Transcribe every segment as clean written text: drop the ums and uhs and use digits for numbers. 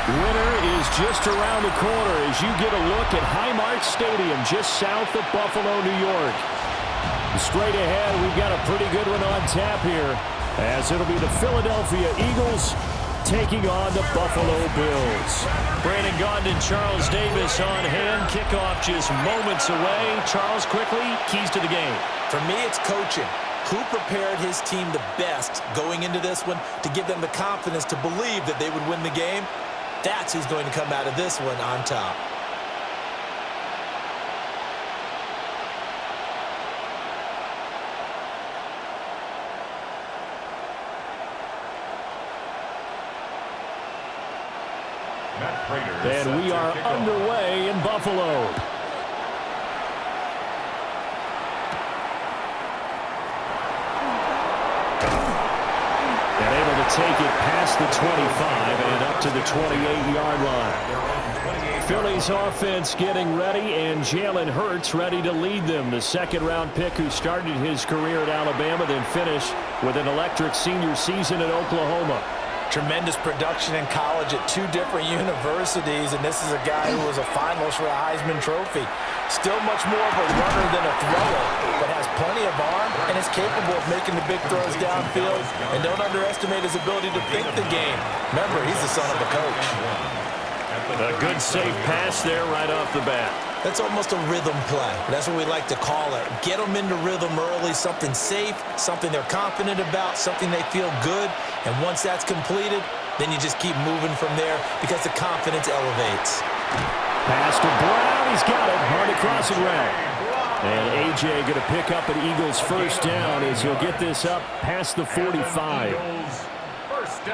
Winter is just around the corner as you get a look at Highmark Stadium just south of Buffalo, New York. Straight ahead, we've got a pretty good one on tap here as it'll be the Philadelphia Eagles taking on the Buffalo Bills. Brandon Gaudin and Charles Davis on hand. Kickoff just moments away. Charles, quickly, keys to the game. For me, it's coaching. Who prepared his team the best going into this one to give them the confidence to believe that they would win the game? That's who's going to come out of this one on top. And we are underway in Buffalo. And able to take it past the 25 and up to the 28-yard line. Philly's offense getting ready, and Jalen Hurts ready to lead them. The second-round pick who started his career at Alabama, then finished with an electric senior season at Oklahoma. Tremendous production in college at two different universities, and this is a guy who was a finalist for a Heisman Trophy. Still much more of a runner than a thrower, but has plenty of arm and is capable of making the big throws downfield. And don't underestimate his ability to think the game. Remember, he's the son of a coach. A good safe pass there right off the bat. That's almost a rhythm play. That's what we like to call it. Get them into rhythm early, something safe, something they're confident about, something they feel good. And once that's completed, then you just keep moving from there because the confidence elevates. Pass to Brown. He's got it. Hard crossing route. And A.J. going to pick up an Eagles first down as he'll get this up past the 45.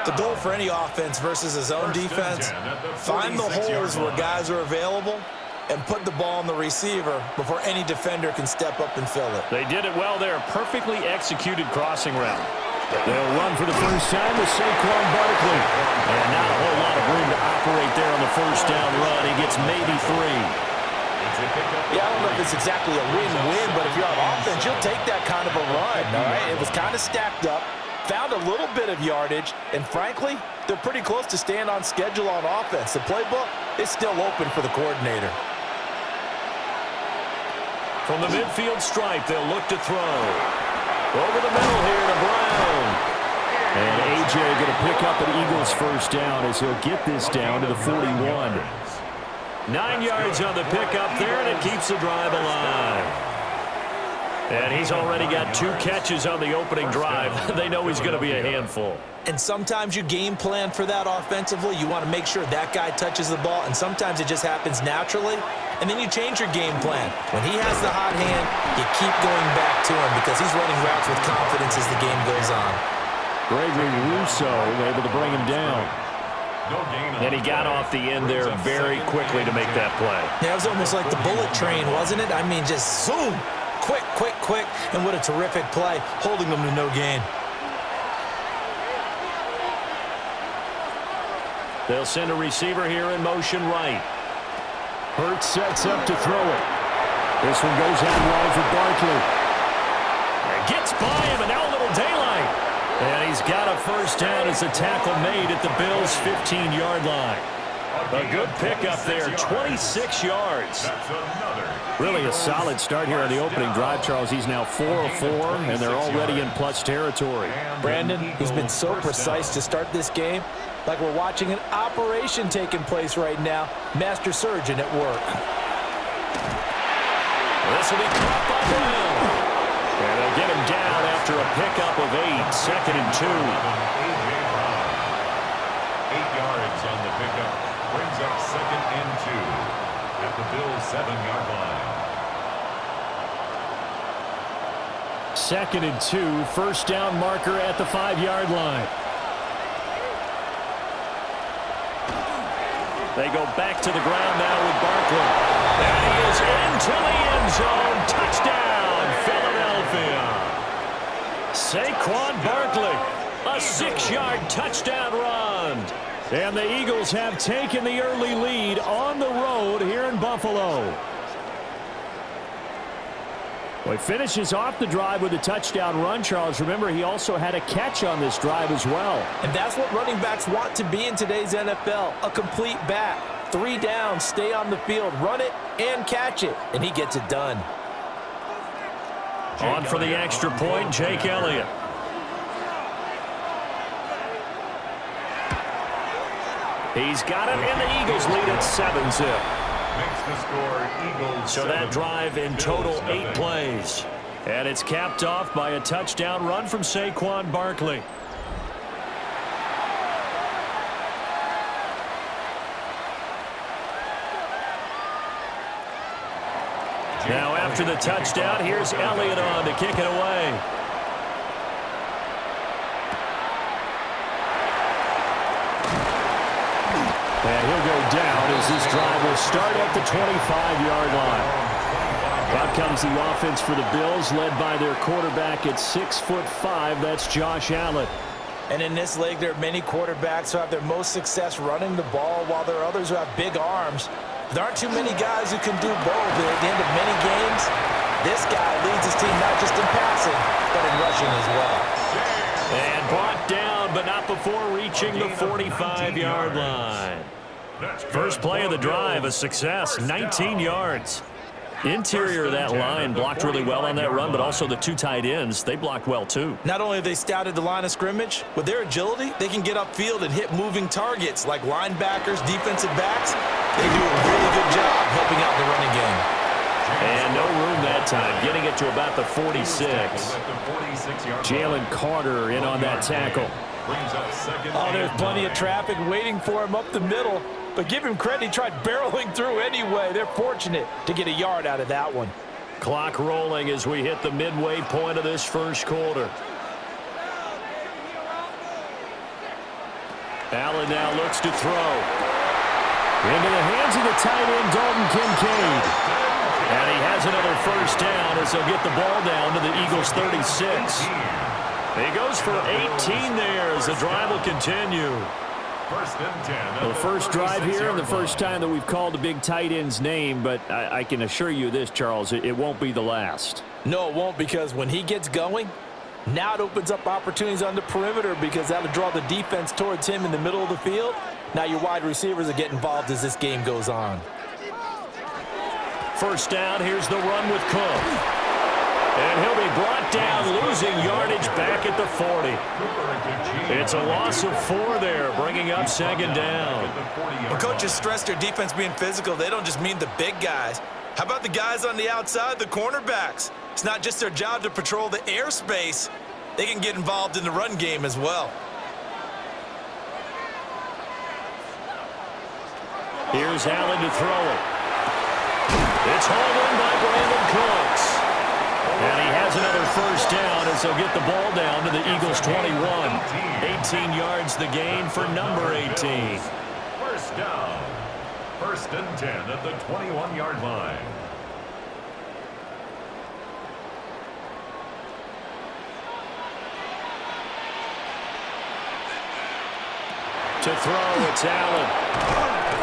The goal for any offense versus his own defense, find the holes where guys are available and put the ball on the receiver before any defender can step up and fill it. They did it well there. Perfectly executed crossing route. They'll run for the first time with Saquon Barkley. And not a whole lot of room to operate there on the first down run. He gets maybe 3. Yeah, I don't know if it's exactly a win-win, but if you're on offense, you'll take that kind of a run, all right? It was kind of stacked up, found a little bit of yardage, and frankly, they're pretty close to staying on schedule on offense. The playbook is still open for the coordinator. From the midfield stripe, they'll look to throw. Over the middle here to Brown. And A.J. going to pick up an Eagles first down as he'll get this down to the 41. 9 yards on the pickup there, and it keeps the drive alive. And he's already got 2 catches on the opening drive. They know he's going to be a handful. And sometimes you game plan for that offensively. You want to make sure that guy touches the ball, and sometimes it just happens naturally. And then you change your game plan. When he has the hot hand, you keep going back to him because he's running routes with confidence as the game goes on. Gregory Rousseau able to bring him down. And he got off the end there very quickly to make that play. Yeah, it was almost like the bullet train, wasn't it? I mean, just zoom. Quick, quick, quick. And what a terrific play, holding them to no gain. They'll send a receiver here in motion right. Hurts sets up to throw it. This one goes out wide for Barkley. And gets by him, and now a little daylight. And he's got a first down as a tackle made at the Bills' 15-yard line. A good pickup there, 26 yards. Really a solid start here on the opening drive, Charles. He's now 4 of 4, and they're already in plus territory. Brandon, he's been so precise to start this game, like we're watching an operation taking place right now. Master surgeon at work. This will be caught by Brown. And they'll get him down after a pickup of 8, 2nd and 2. 8 yards on the pickup. Brings up 2nd and 2 at the Bills' 7-yard line. 2nd and 2, first down marker at the 5-yard line. They go back to the ground now with Barkley. And he is into the end zone. Touchdown, Philadelphia. Saquon Barkley, a 6-yard touchdown run. And the Eagles have taken the early lead on the road here in Buffalo. Well, he finishes off the drive with a touchdown run, Charles. Remember, he also had a catch on this drive as well. And that's what running backs want to be in today's NFL, a complete back. 3 down, stay on the field, run it, and catch it, and he gets it done. On for the extra point, Jake Elliott. He's got it, and the Eagles lead at 7-zip. Makes the score Eagles. So that drive in total 8 plays. And it's capped off by a touchdown run from Saquon Barkley. Now after the touchdown, here's Elliott on to kick it away. And he'll go down as this drive will start at the 25-yard line. Out comes the offense for the Bills, led by their quarterback at 6'5". That's Josh Allen. And in this league, there are many quarterbacks who have their most success running the ball, while there are others who have big arms. There aren't too many guys who can do both. And at the end of many games, this guy leads his team not just in passing, but in rushing as well. And brought down, but not before reaching the 45-yard line. First play of the drive, a success, 19 yards. Interior of that line blocked really well on that run, but also the 2 tight ends, they blocked well too. Not only have they scouted the line of scrimmage, with their agility, they can get upfield and hit moving targets like linebackers, defensive backs. They do a really good job helping out the running game. And no room that time, getting it to about the 46. Jalen Carter in on that tackle. Oh, there's plenty of traffic waiting for him up the middle. But give him credit, he tried barreling through anyway. They're fortunate to get a yard out of that one. Clock rolling as we hit the midway point of this first quarter. Allen now looks to throw. Into the hands of the tight end, Dalton Kincaid. And he has another first down as he'll get the ball down to the Eagles' 36. He goes for 18 there as the drive will continue. First and 10. Well, the first drive here and the first time that we've called the big tight end's name, but I can assure you this, Charles, it won't be the last. No, it won't, because when he gets going, now it opens up opportunities on the perimeter because that'll draw the defense towards him in the middle of the field. Now your wide receivers will get involved as this game goes on. First down, here's the run with Cook. And he'll be brought down, losing yardage back at the 40. It's a loss of 4 there, bringing up second down. When coaches stress their defense being physical, they don't just mean the big guys. How about the guys on the outside, the cornerbacks? It's not just their job to patrol the airspace. They can get involved in the run game as well. Here's Allen to throw it. It's hauled in by Brandon Cooks. And he has another first down as he'll get the ball down to the Eagles' 21. 18 yards the gain for number 18. First down. First and 10 at the 21-yard line. To throw, it's Allen.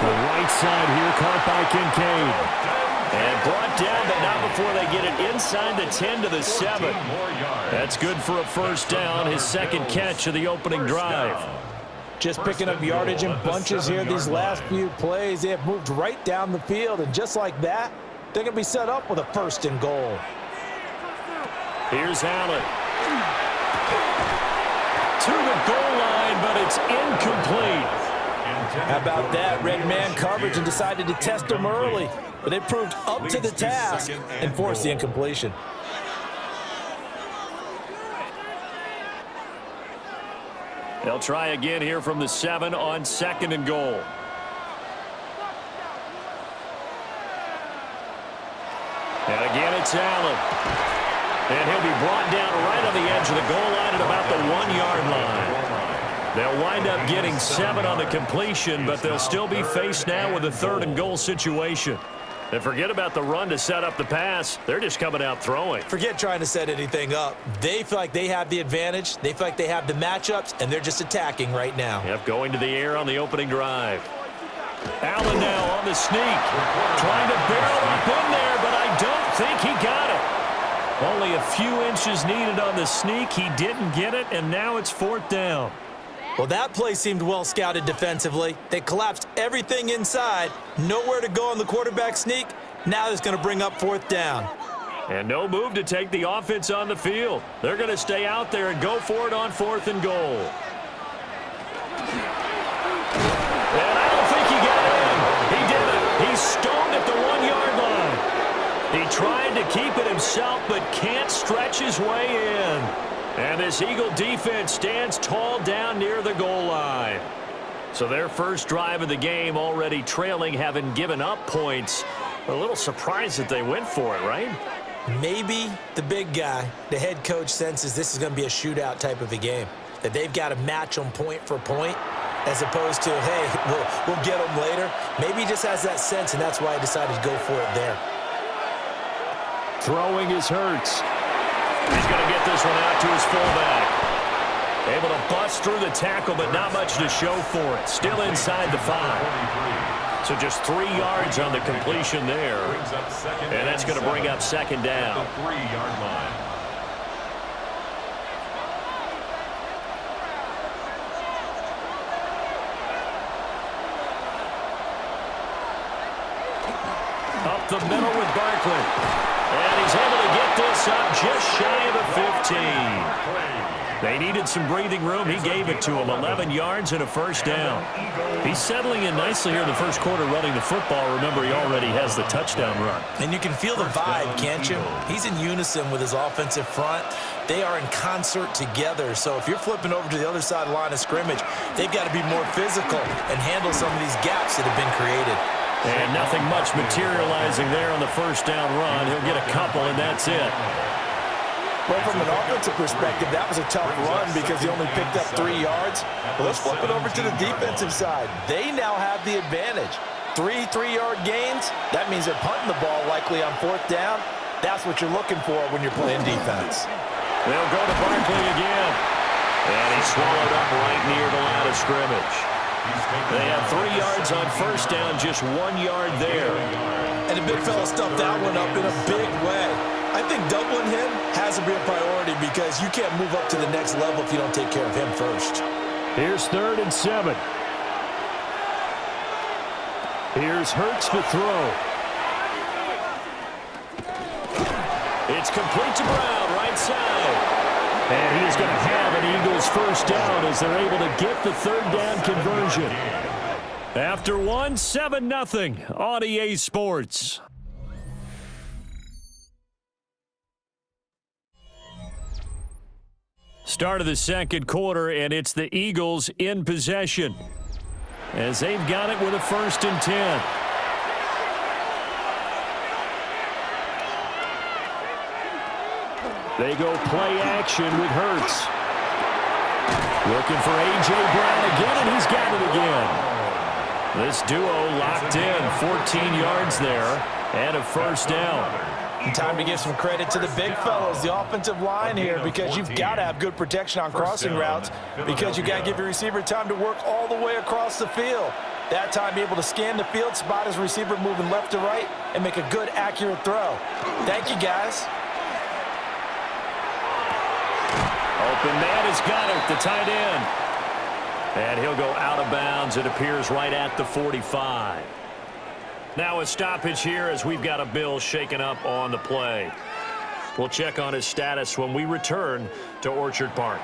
The right side here caught by Kincaid. And brought down, but not before they get it inside the 10 to the 7. That's good for a first down, his second catch of the opening drive. Just picking up yardage in bunches here these last few plays. They have moved right down the field, and just like that, they're going to be set up with a first and goal. Here's Allen. To the goal line, but it's incomplete. How about that? Red man coverage and decided to test him early. But they proved up to the task and forced the incompletion. They'll try again here from the 7 on second and goal. And again, it's Allen. And he'll be brought down right on the edge of the goal line at about the 1-yard line. They'll wind up getting 7 on the completion, but they'll still be faced now with a 3rd and goal situation. And forget about the run to set up the pass. They're just coming out throwing. Forget trying to set anything up. They feel like they have the advantage. They feel like they have the matchups, and they're just attacking right now. Yep, going to the air on the opening drive. Allen now on the sneak. Trying to barrel up in there, but I don't think he got it. Only a few inches needed on the sneak. He didn't get it, and now it's 4th down. Well, that play seemed well scouted defensively. They collapsed everything inside. Nowhere to go on the quarterback sneak. Now it's going to bring up 4th down. And no move to take the offense on the field. They're going to stay out there and go for it on 4th and goal. And I don't think he got in. He did it. He's stoned at the 1-yard line. He tried to keep it himself, but can't stretch his way in. And this Eagle defense stands tall down near the goal line. So their first drive of the game already trailing, having given up points. A little surprised that they went for it, right? Maybe the big guy, the head coach, senses this is going to be a shootout type of a game, that they've got to match them point for point, as opposed to, hey, we'll get them later. Maybe he just has that sense, and that's why he decided to go for it there. Throwing is Hurts. He's going to get this one out to his fullback. Able to bust through the tackle, but not much to show for it. Still inside the 5. So just 3 yards on the completion there. And that's going to bring up 2nd down. The 3-yard line. Up the middle with Barkley. And he's able to get this up just shy of the 15. They needed some breathing room. He gave it to him. 11 yards and a 1st down. He's settling in nicely here in the first quarter running the football. Remember, he already has the touchdown run. And you can feel the vibe, can't you? He's in unison with his offensive front. They are in concert together. So if you're flipping over to the other side of the line of scrimmage, they've got to be more physical and handle some of these gaps that have been created. And nothing much materializing there on the 1st down run. He'll get a couple, and that's it. Well, from an offensive perspective, that was a tough run because he only picked up 3 yards. But let's flip it over to the defensive side. They now have the advantage. 3 3-yard gains, that means they're punting the ball likely on 4th down. That's what you're looking for when you're playing defense. They'll go to Barkley again. And he's swallowed up right near the line of scrimmage. They have 3 yards on 1st down, just 1 yard there. And the big fella stuffed that one up in a big way. I think doubling him has to be a priority because you can't move up to the next level if you don't take care of him first. Here's 3rd and 7. Here's Hurts to throw. It's complete to Brown, right side. And he is going to have an Eagles 1st down as they're able to get the 3rd down conversion. After 1, 7-0 on EA Sports. Start of the second quarter, and it's the Eagles in possession as they've got it with a 1st and 10. They go play action with Hurts. Looking for A.J. Brown again, and he's got it again. This duo locked in, 14 yards there, and a 1st down. And time to give some credit to the big fellas, the offensive line here, because you've got to have good protection on crossing routes because you've got to give your receiver time to work all the way across the field. That time, be able to scan the field, spot his receiver moving left to right, and make a good, accurate throw. Thank you, guys. Open man has got it, the tight end. And he'll go out of bounds. It appears right at the 45. Now a stoppage here as we've got a Bill shaken up on the play. We'll check on his status when we return to Orchard Park.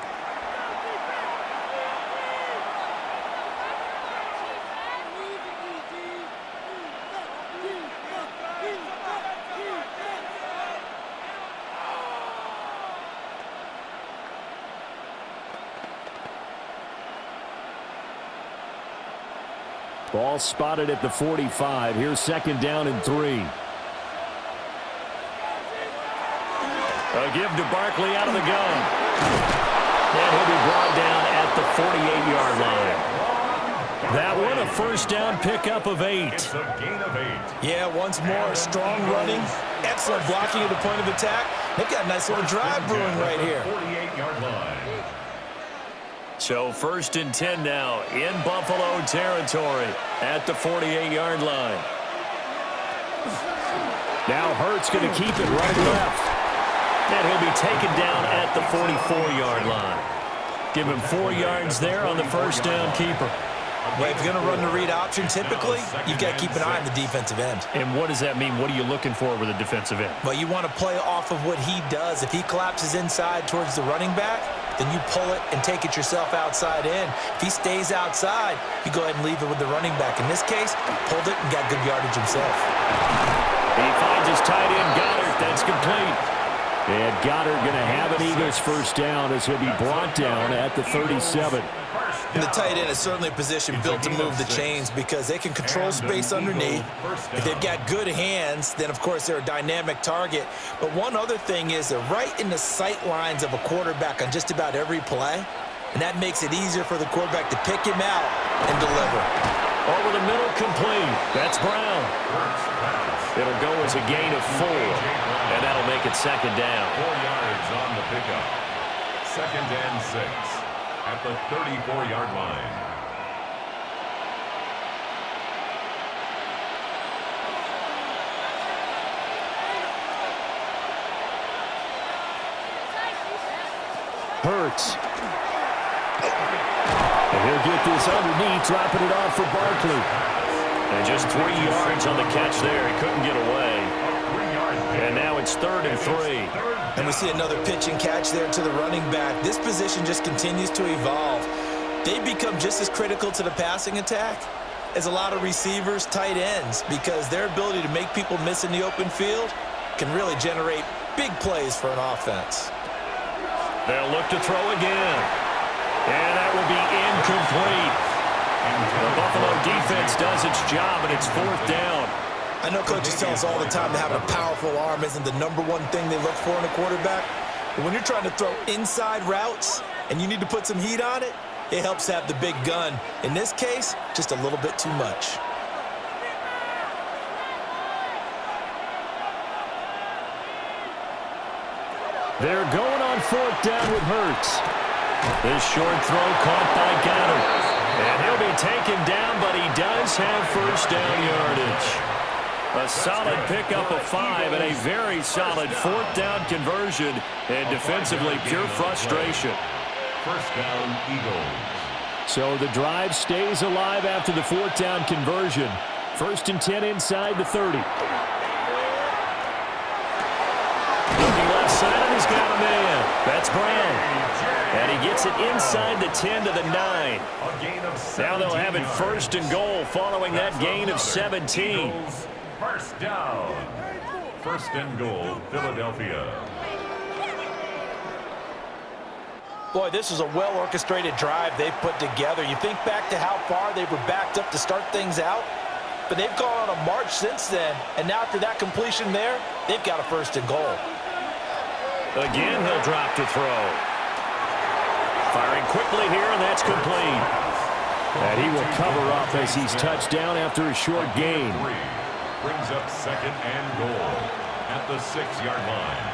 Ball spotted at the 45. Here's 2nd down and 3. A give to Barkley out of the gun. And he'll be brought down at the 48-yard line. That one, a 1st down pickup of 8. It's a gain of 8. Yeah, once more, strong running, excellent blocking at the point of attack. They've got a nice little drive brewing right here. 48-yard line. So 1st and 10 now in Buffalo territory at the 48-yard line. Now Hurts going to keep it right left. And he'll be taken down at the 44-yard line. Give him 4 yards there on the first down keeper. Well, if you're going to run the read option, typically, you've got to keep an eye on the defensive end. And what does that mean? What are you looking for with a defensive end? Well, you want to play off of what he does. If he collapses inside towards the running back, then you pull it and take it yourself outside in. If he stays outside, you go ahead and leave it with the running back. In this case, pulled it and got good yardage himself. He finds his tight end, Goddard. That's complete. And Goddard going to have an Eagles first down as he'll be brought down at the 37. And the tight end is certainly a position built to move the chains because they can control space underneath. If they've got good hands, then, of course, they're a dynamic target. But one other thing is they're right in the sight lines of a quarterback on just about every play, and that makes it easier for the quarterback to pick him out and deliver. Over the middle, complete. That's Brown. It'll go as a gain of 4, and that'll make it second down. 4 yards on the pickup. Second and 6. At the 34-yard line. Hurts. And he'll get this underneath, dropping it off for Barkley. And just 3 yards on the catch there. He couldn't get away. And now it's 3rd and 3. And we see another pitch and catch there to the running back. This position just continues to evolve. They become just as critical to the passing attack as a lot of receivers, tight ends, because their ability to make people miss in the open field can really generate big plays for an offense. They'll look to throw again. And that will be incomplete. The Buffalo defense does its job, and it's 4th down. I know coaches tell us all the time that having a powerful arm isn't the #1 thing they look for in a quarterback. But when you're trying to throw inside routes and you need to put some heat on it, it helps have the big gun. In this case, just a little bit too much. They're going on 4th down with Hurts. This short throw caught by Goddard. And he'll be taken down, but he does have first down yardage. A solid pickup of 5 and a very solid 4th down conversion. And defensively, pure frustration. First down, Eagles. So the drive stays alive after the 4th down conversion. 1st and 10 inside the 30. Looking left side, and he's got a man. That's Brown. And he gets it inside the 10 to the 9. Now they'll have it 1st and goal following that gain of 17. First down. 1st and goal, Philadelphia. Boy, this is a well-orchestrated drive they've put together. You think back to how far they were backed up to start things out, but they've gone on a march since then, and now after that completion there, they've got a 1st and goal. Again, he'll drop to throw. Firing quickly here, and that's complete. And he will cover up as he's touched down after a short gain. Brings up 2nd and goal at the 6-yard line.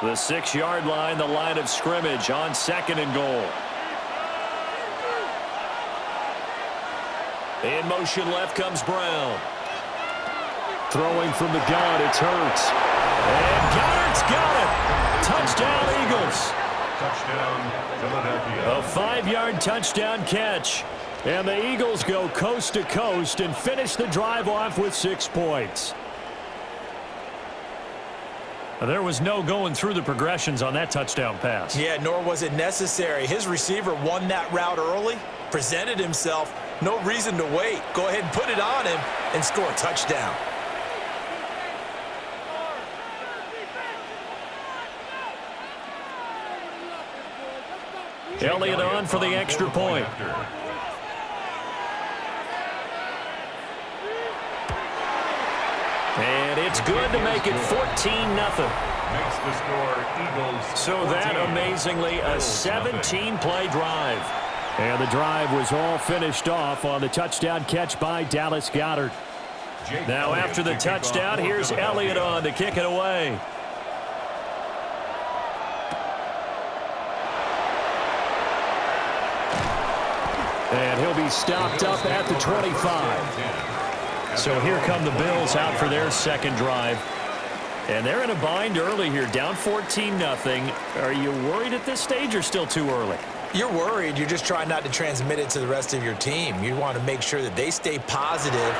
The 6-yard line, the line of scrimmage on 2nd and goal. In motion left comes Brown. Throwing from the gun, it's Hurts. And Goddard's got it. Touchdown, Eagles. Touchdown, Philadelphia. A 5-yard touchdown catch. And the Eagles go coast to coast and finish the drive off with 6 points. There was no going through the progressions on that touchdown pass. Yeah, nor was it necessary. His receiver won that route early, presented himself. No reason to wait. Go ahead and put it on him and score a touchdown. Elliott on for the extra point. And it's good to make it 14-0. Makes the score Eagles. So that, amazingly, a 17-play drive. And the drive was all finished off on the touchdown catch by Dallas Goedert. Now after the touchdown, here's Elliott on to kick it away. And he'll be stopped up at the 25. So here come the Bills out for their second drive. And they're in a bind early here, down 14-0. Are you worried at this stage or still too early? You're worried. You're just trying not to transmit it to the rest of your team. You want to make sure that they stay positive,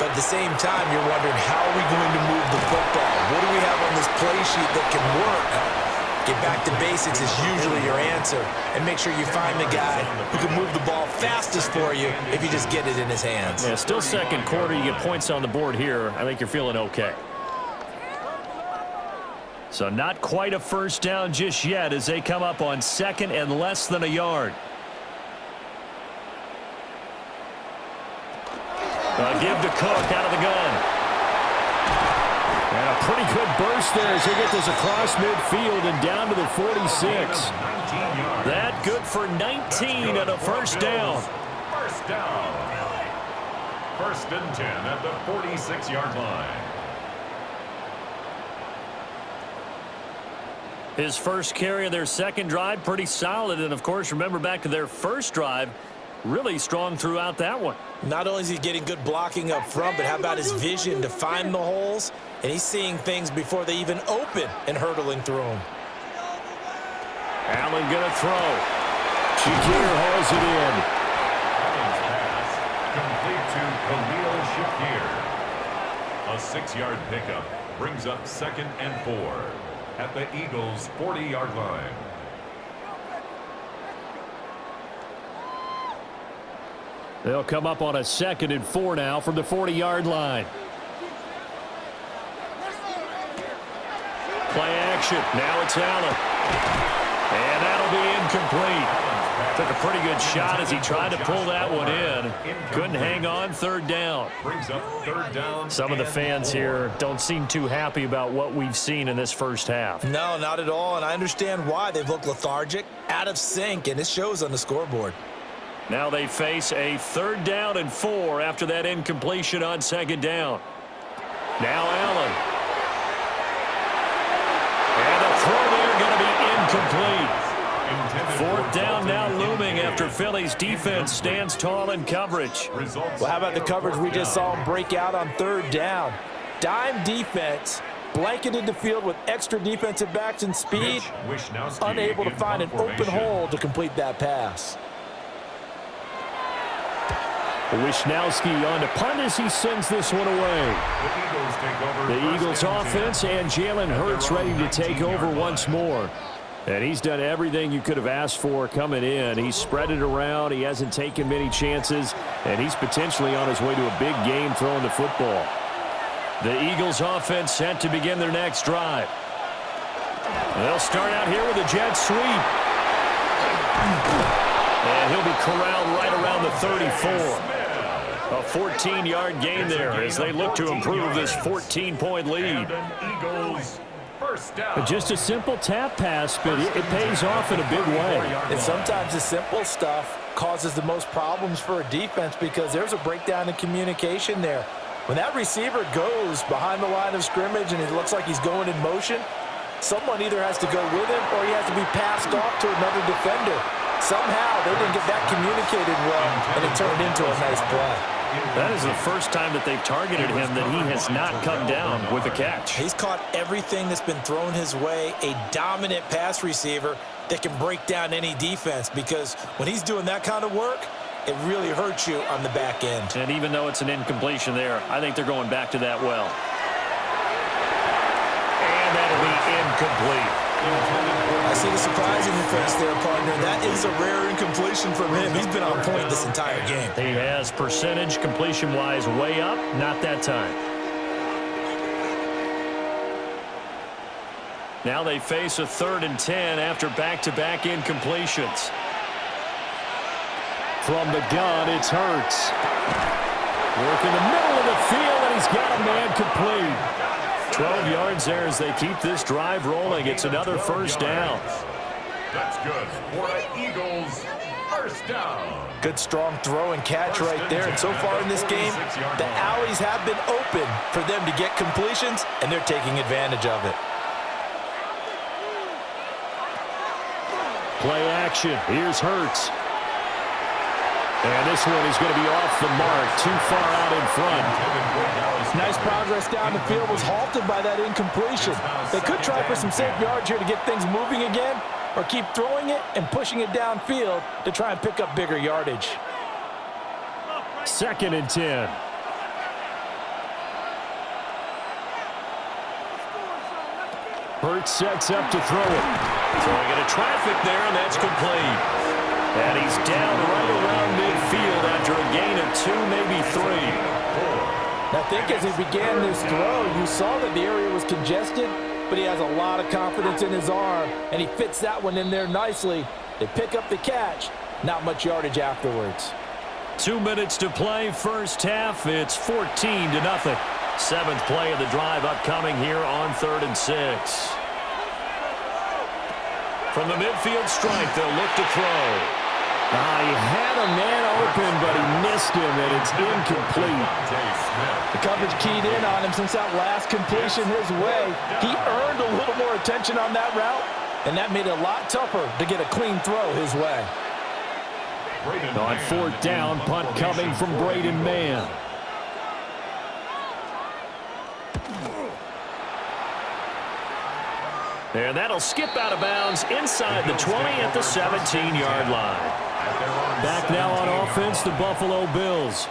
but at the same time, you're wondering, how are we going to move the football? What do we have on this play sheet that can work? Get back to basics is usually your answer, and make sure you find the guy who can move the ball fastest for you if you just get it in his hands. Yeah, still second quarter. You get points on the board here. I think you're feeling okay. So not quite a first down just yet as they come up on second and less than a yard. Give to Cook out of the gun. And a pretty good burst there as they get this across midfield and down to the 46. That good for 19 and a first down. First down. First and 10 at the 46-yard line. His first carry of their second drive, pretty solid. And, of course, remember back to their first drive, really strong throughout that one. Not only is he getting good blocking up front, but how about his vision to find the holes? And he's seeing things before they even open and hurtling through them. Allen going to throw. Shakir hauls it in. Allen's pass complete to Khalil Shakir. A 6-yard pickup brings up second and 4. At the Eagles' 40-yard line. They'll come up on a second and 4 now from the 40-yard line. Play action. Now it's Allen. And that'll be incomplete. Took a pretty good shot as he tried to pull that one in. Couldn't hang on. Third down. Brings up third down. Some of the fans here don't seem too happy about what we've seen in this first half. No, not at all, and I understand why. They've looked lethargic, out of sync, and it shows on the scoreboard. Now they face a third down and 4 after that incompletion on second down. Now Allen. And the throw there going to be incomplete. Fourth down now looming after Philly's defense stands tall in coverage. Well, how about the coverage we just saw him break out on third down? Dime defense, blanketed the field with extra defensive backs and speed, unable to find an open hole to complete that pass. Wisnowski on to punt as he sends this one away. The Eagles offense and Jalen Hurts ready to take over once more. And he's done everything you could have asked for coming in. He's spread it around. He hasn't taken many chances. And he's potentially on his way to a big game throwing the football. The Eagles offense set to begin their next drive. They'll start out here with a jet sweep. And he'll be corralled right around the 34. A 14-yard gain there as they look to improve this 14-point lead. Just a simple tap pass, but it pays off in a big way. And sometimes the simple stuff causes the most problems for a defense because there's a breakdown in communication there. When that receiver goes behind the line of scrimmage and it looks like he's going in motion, someone either has to go with him or he has to be passed off to another defender. Somehow they didn't get that communicated well, and it turned into a nice play. That is the first time that they've targeted him that he has not come down with a catch. He's caught everything that's been thrown his way, a dominant pass receiver that can break down any defense, because when he's doing that kind of work, it really hurts you on the back end. And even though it's an incompletion there, I think they're going back to that well. And that'll be incomplete. I see the surprise in your face there, partner. That is a rare incompletion from him. He's been on point this entire game. He has percentage completion-wise way up, not that time. Now they face a 3rd and 10 after back-to-back incompletions. From the gun, it's Hurts. Work in the middle of the field, and he's got a man complete. 12 yards there as they keep this drive rolling. It's another first down. That's good for the Eagles. First down. Good strong throw and catch right there. And so far in this game, the alleys have been open for them to get completions, and they're taking advantage of it. Play action. Here's Hurts. And this one is going to be off the mark, too far out in front. Nice progress down the field, was halted by that incompletion. They could try for some safe yards here to get things moving again, or keep throwing it and pushing it downfield to try and pick up bigger yardage. 2nd and 10. Hurts sets up to throw it. Throwing into traffic there, and that's complete. And he's down right around midfield after a gain of 2, maybe 3. I think as he began this throw, you saw that the area was congested, but he has a lot of confidence in his arm, and he fits that one in there nicely. They pick up the catch, not much yardage afterwards. 2 minutes to play, first half. It's 14-0. 7th play of the drive upcoming here on 3rd and 6. From the midfield stripe, they'll look to throw. He had a man open, but he missed him, and it's incomplete. The coverage keyed in on him since that last completion his way. He earned a little more attention on that route, and that made it a lot tougher to get a clean throw his way. On 4th down, punt coming from Braden Mann. And that'll skip out of bounds inside the 20 at the 17-yard line. Back now on offense, the Buffalo Bills.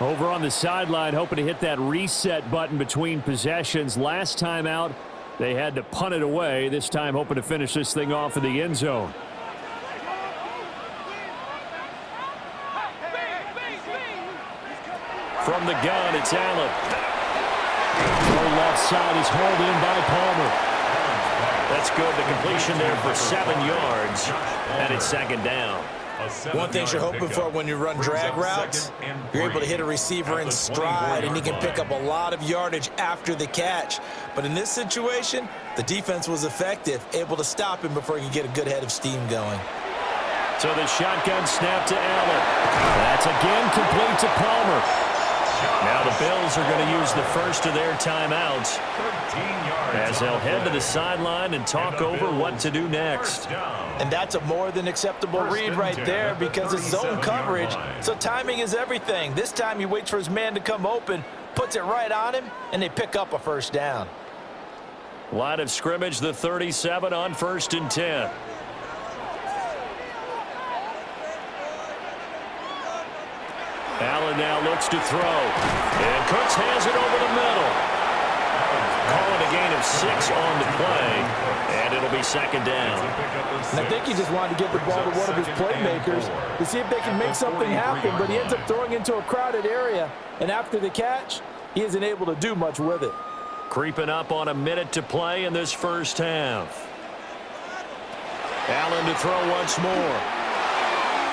Over on the sideline, hoping to hit that reset button between possessions. Last time out, they had to punt it away. This time, hoping to finish this thing off in the end zone. From the gun, it's Allen. The left side is hauled in by Palmer. That's good. The completion there for 7 yards, and it's 2nd down. One thing you're hoping for when you run drag routes, you're able to hit a receiver in stride, and he can pick up a lot of yardage after the catch. But in this situation, the defense was effective, able to stop him before he could get a good head of steam going. So the shotgun snap to Allen. That's again complete to Palmer. Now the Bills are going to use the first of their timeouts as they'll head to the sideline and talk over what to do next. And that's a more than acceptable read right there because it's zone coverage, so timing is everything. This time he waits for his man to come open, puts it right on him, and they pick up a 1st down. Line of scrimmage, the 37 on 1st and 10. Allen now looks to throw. And Cooks has it over the middle. Calling a gain of 6 on the play. And it'll be 2nd down. And I think he just wanted to get the ball to one of his playmakers to see if they can make something happen, but he ends up throwing into a crowded area. And after the catch, he isn't able to do much with it. Creeping up on a minute to play in this first half. Allen to throw once more.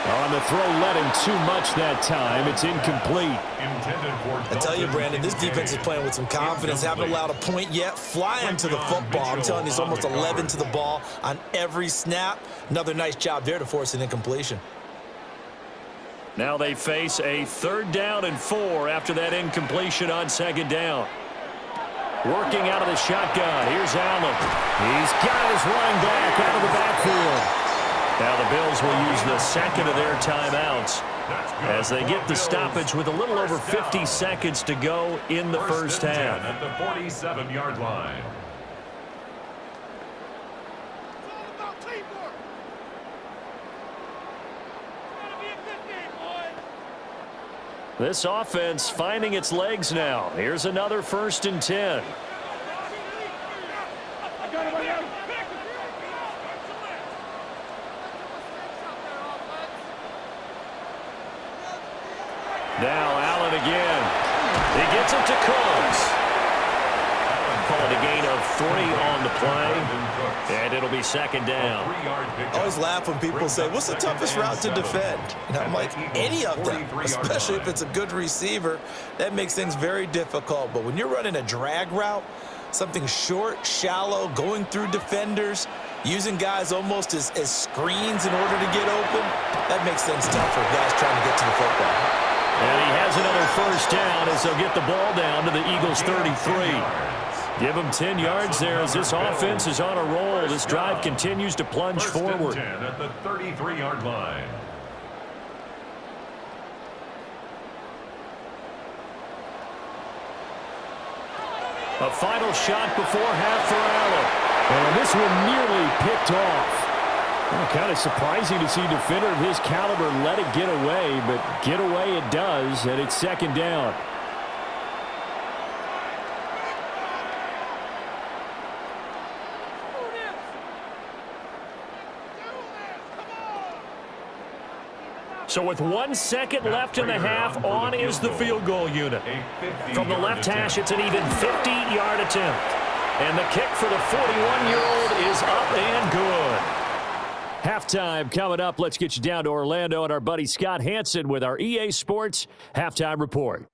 On the throw, led him too much that time. It's incomplete. I tell you, Brandon, this defense is playing with some confidence. Haven't allowed a point yet. Flying to the football. I'm telling you, he's almost 11 to the ball on every snap. Another nice job there to force an incompletion. Now they face a 3rd down and 4 after that incompletion on 2nd down. Working out of the shotgun. Here's Allen. He's got his running back out of the backfield. Now the Bills will use the 2nd of their timeouts as they get the stoppage with a little over 50 seconds to go in the first half. At the 47-yard line. This offense finding its legs now. Here's another 1st and 10. Now Allen again. He gets it to Cooks. Called a gain of 3 on the play, and it'll be 2nd down. I always laugh when people say, what's the toughest route to defend? And I'm like, any of them, especially if it's a good receiver. That makes things very difficult. But when you're running a drag route, something short, shallow, going through defenders, using guys almost as screens in order to get open, that makes things tough for guys trying to get to the football. And he has another 1st down as they'll get the ball down to the Eagles' 33. Give him 10 yards there as this offense is on a roll. This drive continues to plunge forward. 1st and 10 at the 33-yard line. A final shot before half for Allen. And this one nearly picked off. Well, kind of surprising to see a defender of his caliber let it get away, but get away it does, and it's second down. So with 1 second left in the half, on is the field goal unit. From the left hash, it's an even 50-yard attempt. And the kick for the 41-year-old is up and good. Halftime coming up. Let's get you down to Orlando and our buddy Scott Hansen with our EA Sports Halftime Report.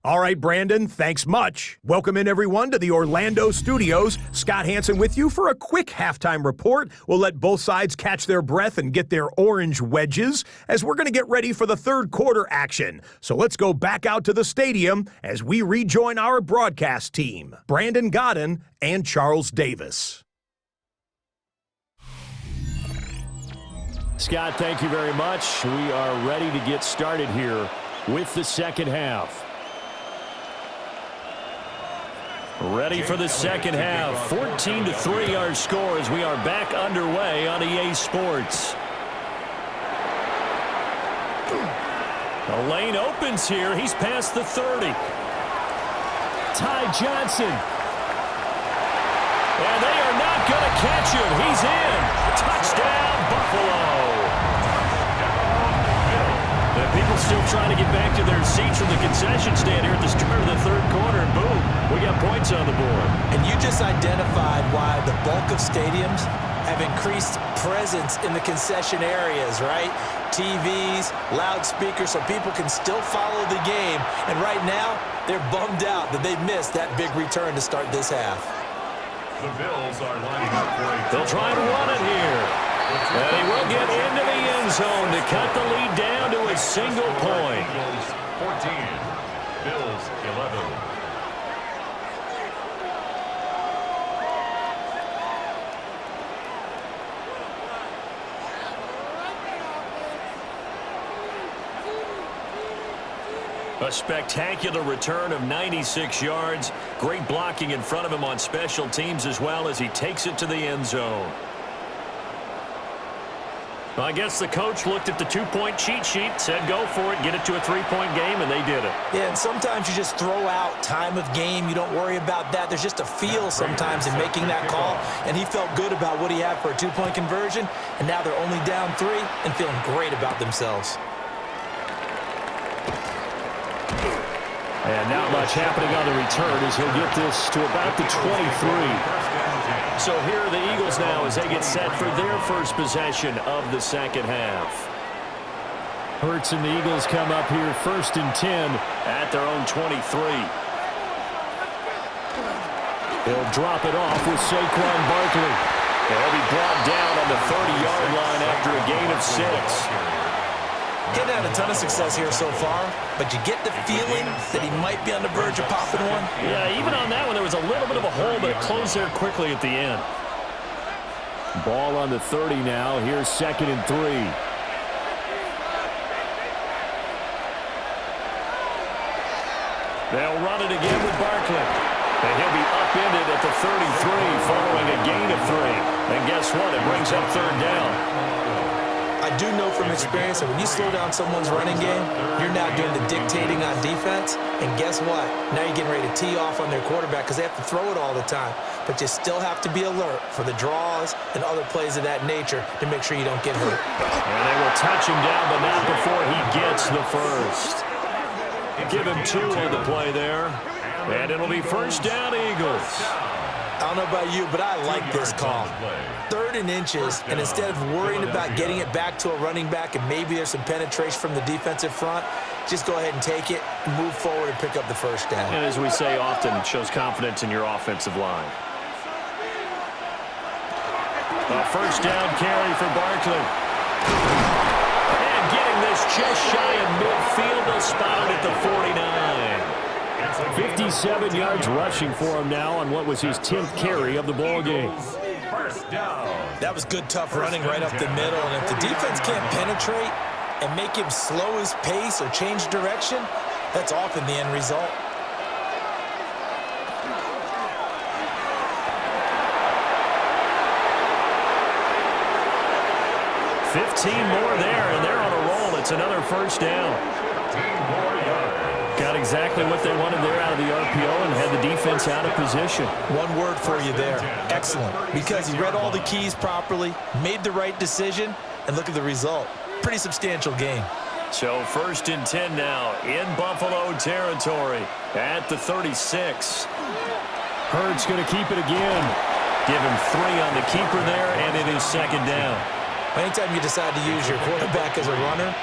All right, Brandon, thanks much. Welcome in, everyone, to the Orlando studios. Scott Hansen with you for a quick halftime report. We'll let both sides catch their breath and get their orange wedges as we're going to get ready for the third quarter action. So let's go back out to the stadium as we rejoin our broadcast team, Brandon Godden and Charles Davis. Scott, thank you very much. We are ready to get started here with the second half. Ready for the second half. 14-3 our score as we are back underway on EA Sports. The lane opens here. He's past the 30. Ty Johnson. And they are not going to catch him. He's in. Touchdown, Buffalo. And people still trying to get back to their seats from the concession stand here at the start of the third quarter. And boom, we got points on the board. And you just identified why the bulk of stadiums have increased presence in the concession areas, right? TVs, loudspeakers, so people can still follow the game. And right now, they're bummed out that they missed that big return to start this half. The Bills are lining up for a... They'll try and run it here. And he will get into the end zone to cut the lead down to a single point. Eagles 14, Bills 11. A spectacular return of 96 yards. Great blocking in front of him on special teams as well as he takes it to the end zone. Well, I guess the coach looked at the two-point cheat sheet, said go for it, get it to a three-point game, and they did it. Yeah, and sometimes you just throw out time of game. You don't worry about that. There's just a feel sometimes in making that call, and he felt good about what he had for a two-point conversion, and now they're only down 3 and feeling great about themselves. And not much happening on the return as he'll get this to about the 23. So here are the Eagles now as they get set for their first possession of the second half. Hurts and the Eagles come up here 1st and 10 at their own 23. He'll drop it off with Saquon Barkley. And he'll be brought down on the 30-yard line after a gain of 6. Getting had a ton of success here so far, but you get the feeling that he might be on the verge of popping one. Yeah, even on that one, there was a little bit of a hole, but it closed there quickly at the end. Ball on the 30 now. Here's 2nd and 3. They'll run it again with Barkley. And he'll be upended at the 33 following a gain of 3. And guess what? It brings up 3rd down. I do know from experience that when you slow down someone's running game, you're now doing the dictating on defense. And guess what? Now you're getting ready to tee off on their quarterback because they have to throw it all the time. But you still have to be alert for the draws and other plays of that nature to make sure you don't get hurt. And they will touch him down, but not before he gets the first. Give him 2 on the play there. And it'll be 1st down, Eagles. I don't know about you, but I like this call. 3rd and inches, and instead of worrying about getting it back to a running back and maybe there's some penetration from the defensive front, just go ahead and take it, move forward, and pick up the 1st down. And as we say often, it shows confidence in your offensive line. A 1st down carry for Barkley. And getting this just shy of midfield, they'll spot it at the 49. 57 yards rushing for him now on what was his 10th carry of the ball game. That was good, tough running right up the middle. And if the defense can't penetrate and make him slow his pace or change direction, that's often the end result. 15 more there, and they're on a roll. It's another first down. Got exactly what they wanted there out of the RPO and had the defense out of position. One word for you there, excellent, because he read all the keys properly, made the right decision, and look at the result. Pretty substantial game. So 1st and 10 now in Buffalo territory at the 36. Hurts going to keep it again. Give him 3 on the keeper there, and it is 2nd down. Anytime you decide to use your quarterback as a runner,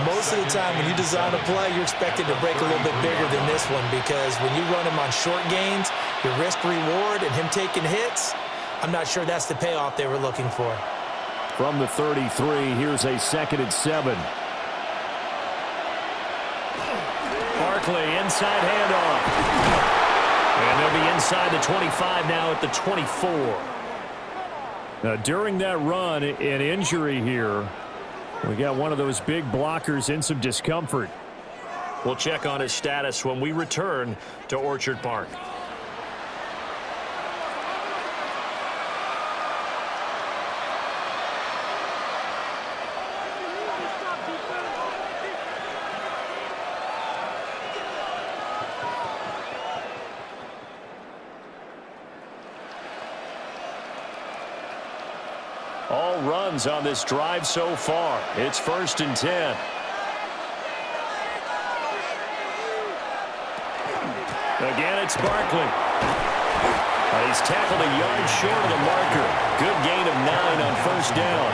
most of the time when you design a play, you're expected to break a little bit bigger than this one, because when you run him on short gains, your risk-reward and him taking hits, I'm not sure that's the payoff they were looking for. From the 33, here's a 2nd and 7. Barkley, inside handoff. And they'll be inside the 25 now at the 24. Now, during that run, an injury here. We got one of those big blockers in some discomfort. We'll check on his status when we return to Orchard Park. All runs on this drive so far. It's 1st and 10. Again, it's Barkley. He's tackled a yard short of the marker. Good gain of 9 on 1st down.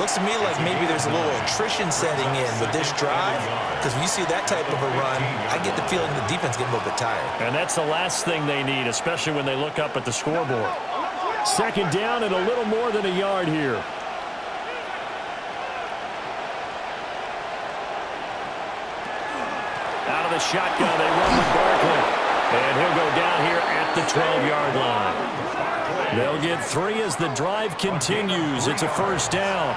Looks to me like maybe there's a little attrition setting in with this drive, because when you see that type of a run, I get the feeling the defense getting a little bit tired. And that's the last thing they need, especially when they look up at the scoreboard. 2nd down and a little more than a yard here. Out of the shotgun, they run with Barkley. And he'll go down here at the 12-yard line. They'll get 3 as the drive continues. It's a 1st down.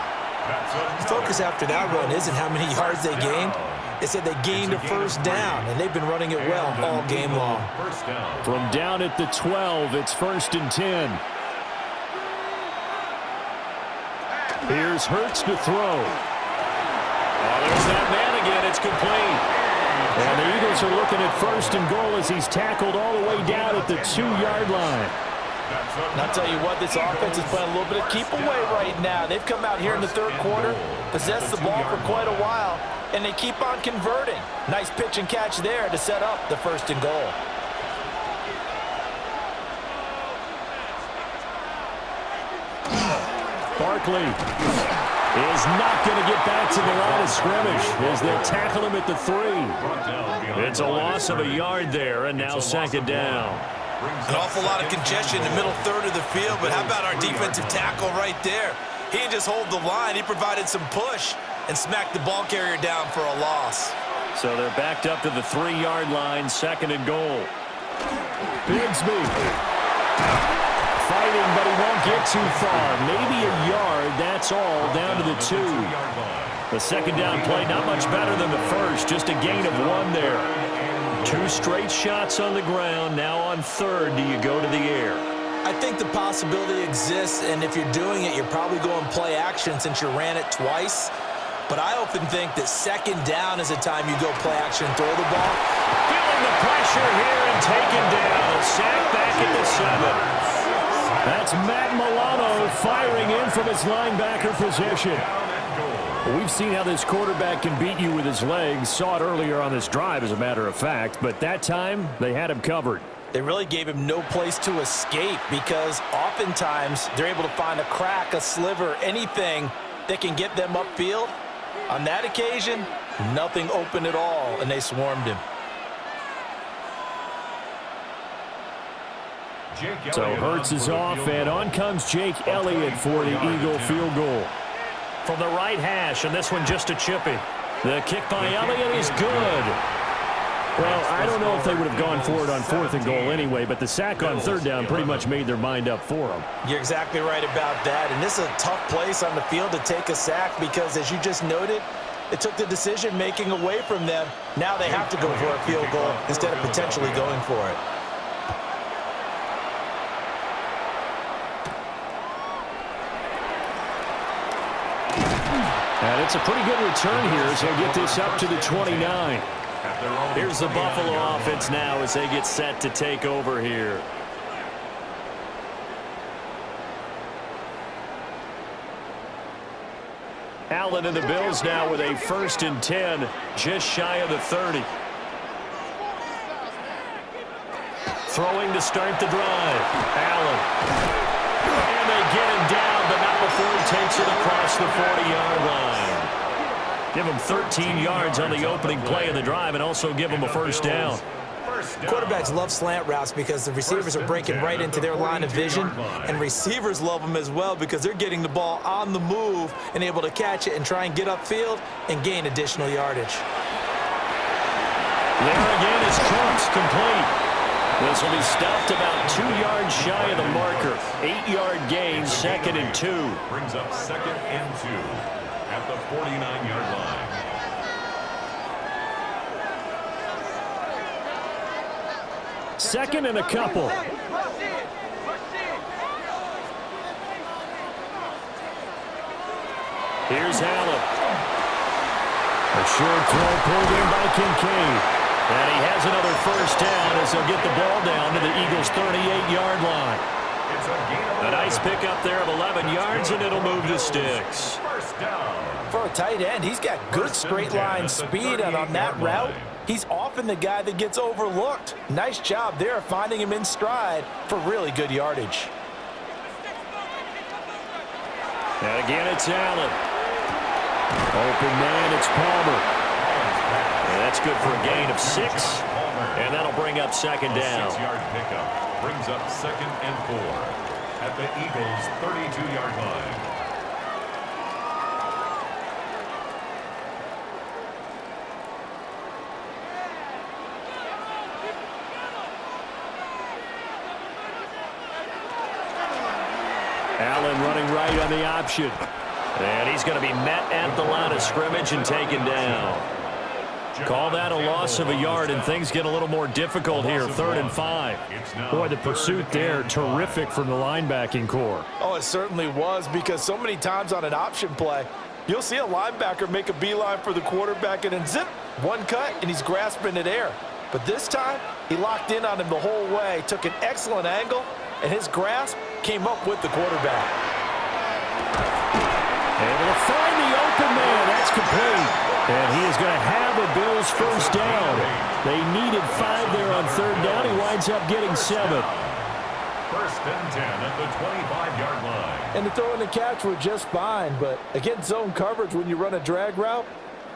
The focus after that run isn't how many yards they gained. They said they gained a 1st down, and they've been running it well all game long. From down at the 12, it's 1st and 10. Here's Hurts to throw. Oh, there's that man again. It's complete. And the Eagles are looking at 1st and goal as he's tackled all the way down at the 2-yard line. And I'll tell you what, this offense is playing a little bit of keep away right now. They've come out here in the 3rd quarter, possessed the ball for quite a while, and they keep on converting. Nice pitch and catch there to set up the 1st and goal. Barkley is not going to get back to the line of scrimmage as they tackle him at the 3. It's a loss of a yard there, and now 2nd down. An awful lot of congestion in the middle 3rd of the field, but how about our defensive tackle right there? He didn't just hold the line. He provided some push and smacked the ball carrier down for a loss. So they're backed up to the 3-yard line, 2nd and goal. Bigsby fighting, but he won't get too far. Maybe a yard, that's all, down to the 2. The 2nd down play, not much better than the 1st, just a gain of 1 there. 2 straight shots on the ground. Now on 3rd, do you go to the air? I think the possibility exists, and if you're doing it, you're probably going play action since you ran it twice. But I often think that 2nd down is the time you go play action and throw the ball. Feeling the pressure here and taken down. A sack back at the 7. That's Matt Milano firing in from his linebacker position. We've seen how this quarterback can beat you with his legs. Saw it earlier on this drive, as a matter of fact. But that time, they had him covered. They really gave him no place to escape, because oftentimes they're able to find a crack, a sliver, anything that can get them upfield. On that occasion, nothing open at all, and they swarmed him. So Hurts is off, and on comes Jake Elliott for the Eagle field goal. From the right hash, and this one just a chippy. The kick by Elliott is good. Well, I don't know if they would have gone for it on 4th and goal anyway, but the sack on 3rd down pretty much made their mind up for them. You're exactly right about that, and this is a tough place on the field to take a sack because, as you just noted, it took the decision-making away from them. Now they have to go for a field goal instead of potentially going for it. And it's a pretty good return here as they'll get this up to the 29. Here's the Buffalo offense now as they get set to take over here. Allen and the Bills now with a 1st and 10, just shy of the 30. Throwing to start the drive. Allen. And they get him down, but not before he takes it across the 40-yard line. Give him 13 yards on the opening play of the drive and also give him a 1st down. Quarterbacks love slant routes because the receivers are breaking right into their line of vision, and receivers love them as well because they're getting the ball on the move and able to catch it and try and get upfield and gain additional yardage. There again is Crooks, complete. This will be stopped about 2 yards shy of the marker. 8-yard gain, 2nd and 2. Brings up 2nd and 2 at the 49-yard line. Second and a couple. Here's Allen. A short throw pulled in by Kincaid. And he has another 1st down as he'll get the ball down to the Eagles' 38-yard line. A nice pickup there of 11 yards, and it'll move the sticks. For a tight end, he's got good straight line speed, and on that route, he's often the guy that gets overlooked. Nice job there finding him in stride for really good yardage. And again, it's Allen. Open man, it's Palmer. And that's good for a gain of 6. And that'll bring up 2nd down. 6-yard pickup brings up 2nd and 4 at the Eagles' 32-yard line. Allen running right on the option. And he's going to be met at the line of scrimmage and taken down. Call that a loss of a yard, and things get a little more difficult here. 3rd and 5. Boy, the pursuit there, terrific from the linebacking core. Oh, it certainly was, because so many times on an option play, you'll see a linebacker make a beeline for the quarterback, and then zip, one cut, and he's grasping it air. But this time, he locked in on him the whole way, took an excellent angle, and his grasp came up with the quarterback. Able to find the open man. That's complete. And he is going to have a Bills 1st down. They needed 5 there on 3rd down. He winds up getting 7. 1st and 10 at the 25-yard line. And the throw and the catch were just fine, but against zone coverage when you run a drag route,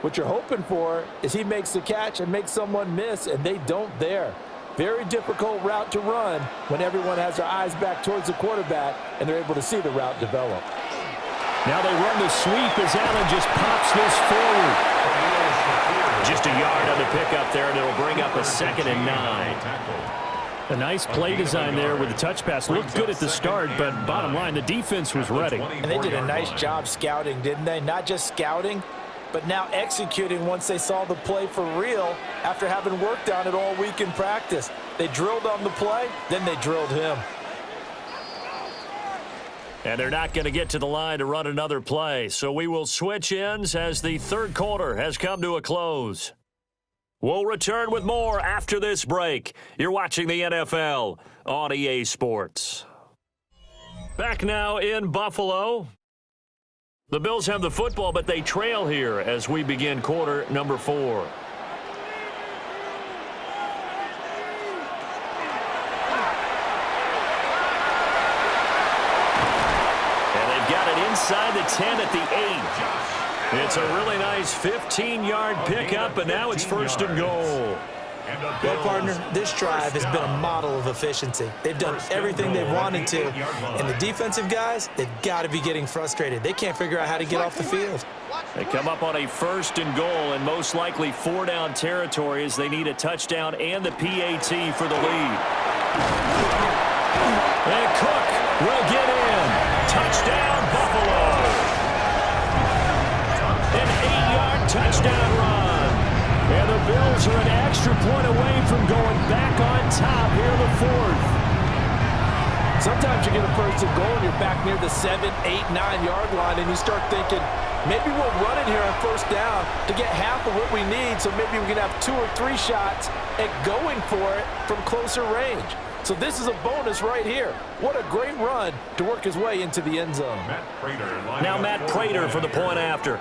what you're hoping for is he makes the catch and makes someone miss, and they don't there. Very difficult route to run when everyone has their eyes back towards the quarterback and they're able to see the route develop. Now they run the sweep as Allen just pops this forward. Just a yard on the pickup there, and it'll bring up a 2nd and 9. A nice play design there with the touch pass. Looked good at the start, but bottom line, the defense was ready. And they did a nice job scouting, didn't they? Not just scouting, but now executing once they saw the play for real after having worked on it all week in practice. They drilled on the play, then they drilled him. And they're not going to get to the line to run another play, so we will switch ends as the 3rd quarter has come to a close. We'll return with more after this break. You're watching the NFL on EA Sports. Back now in Buffalo. The Bills have the football, but they trail here as we begin quarter number 4. And they've got it inside the 10 at the 8. It's a really nice 15-yard pickup, and now it's 1st and goal. Well, partner, this drive has been a model of efficiency. They've done everything they've wanted to, and the defensive guys, they've got to be getting frustrated. They can't figure out how to get off the field. They come up on a 1st and goal, and most likely 4-down territory as they need a touchdown and the PAT for the lead. And Cook will get in. Touchdown, Buffalo. An 8-yard touchdown run. And the Bills are an extra point away from going back on top here in the 4th. Sometimes you get a first and goal and you're back near the 7, 8, 9-yard line, and you start thinking, maybe we'll run it here on first down to get half of what we need, so maybe we can have 2 or 3 shots at going for it from closer range. So this is a bonus right here. What a great run to work his way into the end zone. Now Matt Prater for the point after.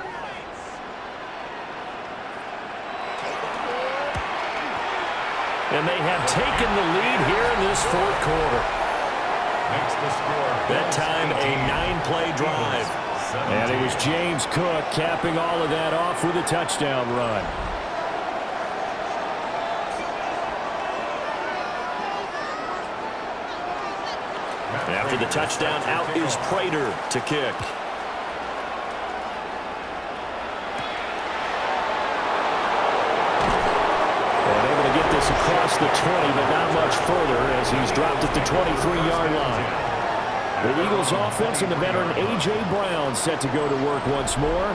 And they have taken the lead here in this fourth quarter. That time, a 9-play drive. And it was James Cook capping all of that off with a touchdown run. After the touchdown, out is Prater to kick. Across the 20, but not much further as he's dropped at the 23-yard line. The Eagles offense and the veteran A.J. Brown set to go to work once more.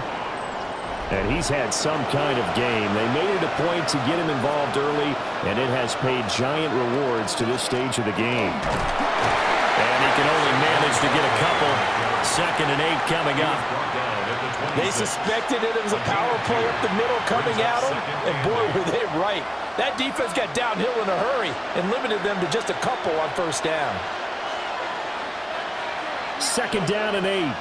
And he's had some kind of game. They made it a point to get him involved early, and it has paid giant rewards to this stage of the game. And he can only manage to get a couple. 2nd and 8 coming up. They suspected it was a power play up the middle coming at them, and boy, were they right. That defense got downhill in a hurry and limited them to just a couple on first down. 2nd down and 8.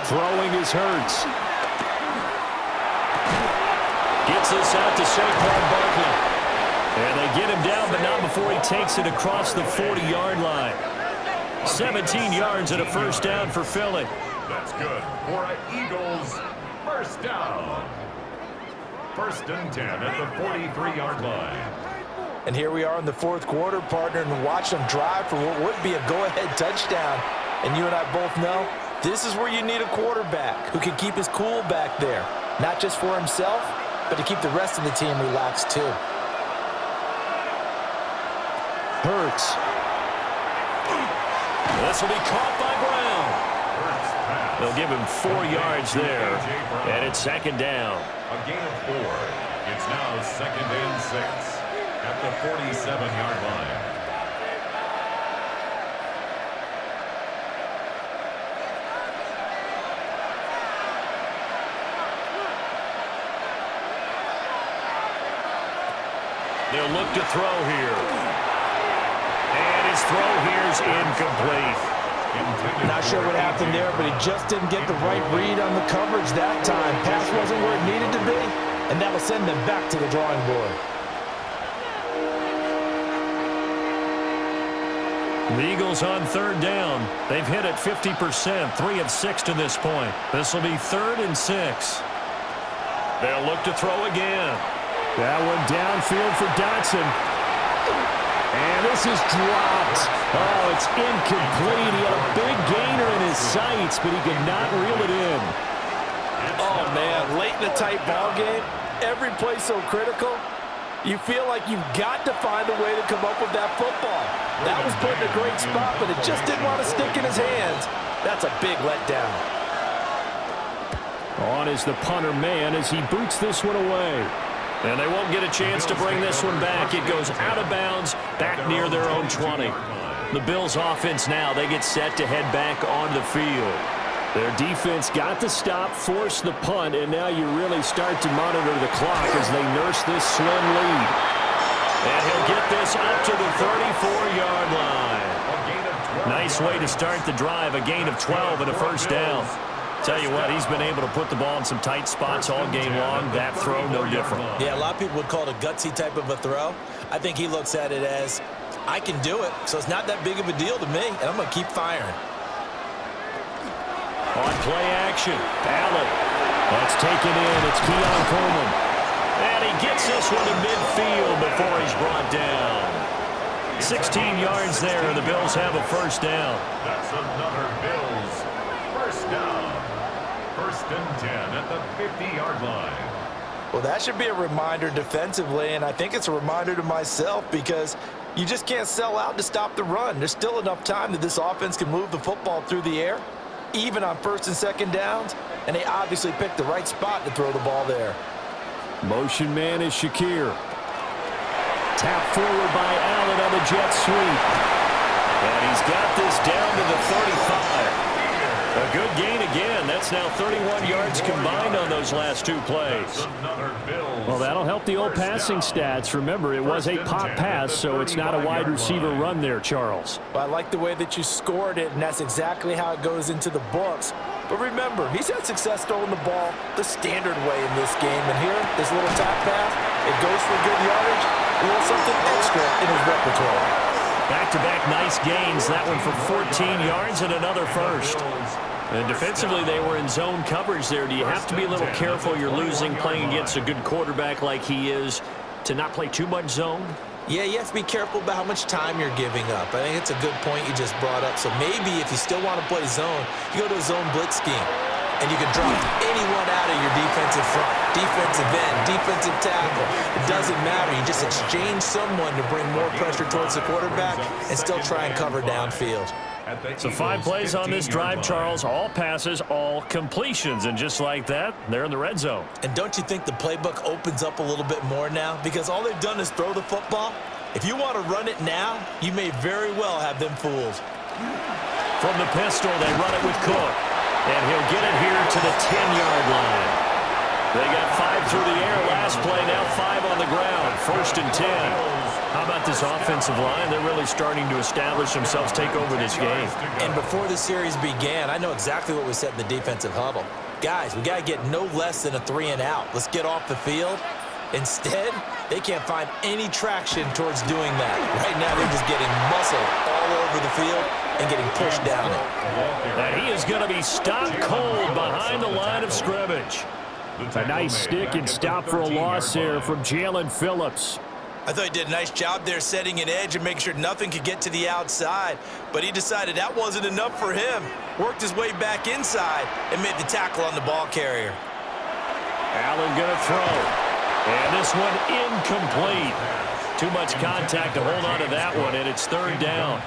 Throwing is Hurts. Gets this out to Saquon Barkley. And they get him down, but not before he takes it across the 40-yard line. 17 yards and a first down for Philly. That's good for an Eagles first down. 1st and 10 at the 43-yard line. And here we are in the fourth quarter, partner, and watch them drive for what would be a go-ahead touchdown. And you and I both know this is where you need a quarterback who can keep his cool back there. Not just for himself, but to keep the rest of the team relaxed too. Hurts. This will be caught by Brown. They'll give him 4 yards there, and it's 2nd down. A gain of 4. It's now 2nd and 6 at the 47-yard line. They'll look to throw here. And his throw here's incomplete. Not sure what happened there, but he just didn't get the right read on the coverage that time. Pass wasn't where it needed to be, and that'll send them back to the drawing board. The Eagles on 3rd down. They've hit it 50%, 3 of 6 to this point. This will be 3rd and 6. They'll look to throw again. That one downfield for Dotson. And this is dropped. Oh, it's incomplete. He had a big gainer in his sights, but he could not reel it in. Oh, man, late in the tight ball game, every play so critical. You feel like you've got to find a way to come up with that football. That was put in a great spot, but it just didn't want to stick in his hands. That's a big letdown. On is the punter man as he boots this one away. And they won't get a chance to bring this one back. It goes out of bounds, back near their own 20. The Bills offense now, they get set to head back on the field. Their defense got the stop, forced the punt, and now you really start to monitor the clock as they nurse this slim lead. And he'll get this up to the 34-yard line. Nice way to start the drive, a gain of 12 and a first down. Tell you what, he's been able to put the ball in some tight spots all game long. That throw, no different. Yeah, a lot of people would call it a gutsy type of a throw. I think he looks at it as, I can do it, so it's not that big of a deal to me, and I'm going to keep firing. On play action, Allen. That's taken in. It's Keon Coleman. And he gets this one to midfield before he's brought down. 16 yards there, and the Bills have a first down. That's another Bills first down. 1st and 10 at the 50-yard line. Well, that should be a reminder defensively, and I think it's a reminder to myself because you just can't sell out to stop the run. There's still enough time that this offense can move the football through the air, even on 1st and 2nd downs, and they obviously picked the right spot to throw the ball there. Motion man is Shakir. Tap forward by Allen on the jet sweep. And he's got this down to the 35. A good gain again. That's now 31 yards combined on those last two plays. Well, that'll help the old passing stats. Remember, it was a pop pass, so it's not a wide receiver run there, Charles. Well, I like the way that you scored it, and that's exactly how it goes into the books. But remember, he's had success throwing the ball the standard way in this game. And here, this little tap pass, it goes for good yardage, a little something extra in his repertoire. Back-to-back nice gains. That one for 14 yards and another first. And defensively, they were in zone coverage there. Do you have to be a little careful? You're losing playing against a good quarterback like he is to not play too much zone? Yeah, you have to be careful about how much time you're giving up. I think it's a good point you just brought up. So maybe if you still want to play zone, you go to a zone blitz scheme. And you can drop anyone out of your defensive front, defensive end, defensive tackle. It doesn't matter. You just exchange someone to bring more pressure towards the quarterback and still try and cover downfield. So 5 plays on this drive, Charles. All passes, all completions. And just like that, they're in the red zone. And don't you think the playbook opens up a little bit more now? Because all they've done is throw the football. If you want to run it now, you may very well have them fooled. From the pistol, they run it with Cook. And he'll get it here to the 10-yard line. They got 5 through the air last play, now 5 on the ground. 1st and 10. How about this offensive line? They're really starting to establish themselves, take over this game. And before the series began, I know exactly what we said in the defensive huddle. Guys, we got to get no less than a 3-and-out. Let's get off the field. Instead, they can't find any traction towards doing that. Right now, they're just getting muscled all over the field and getting pushed down it. And he is going to be stopped cold behind the line of scrimmage. A nice stick and stop for a loss there from Jalen Phillips. I thought he did a nice job there setting an edge and making sure nothing could get to the outside. But he decided that wasn't enough for him. Worked his way back inside and made the tackle on the ball carrier. Allen going to throw. And this one incomplete. Too much contact to hold on to that one, and it's 3rd down.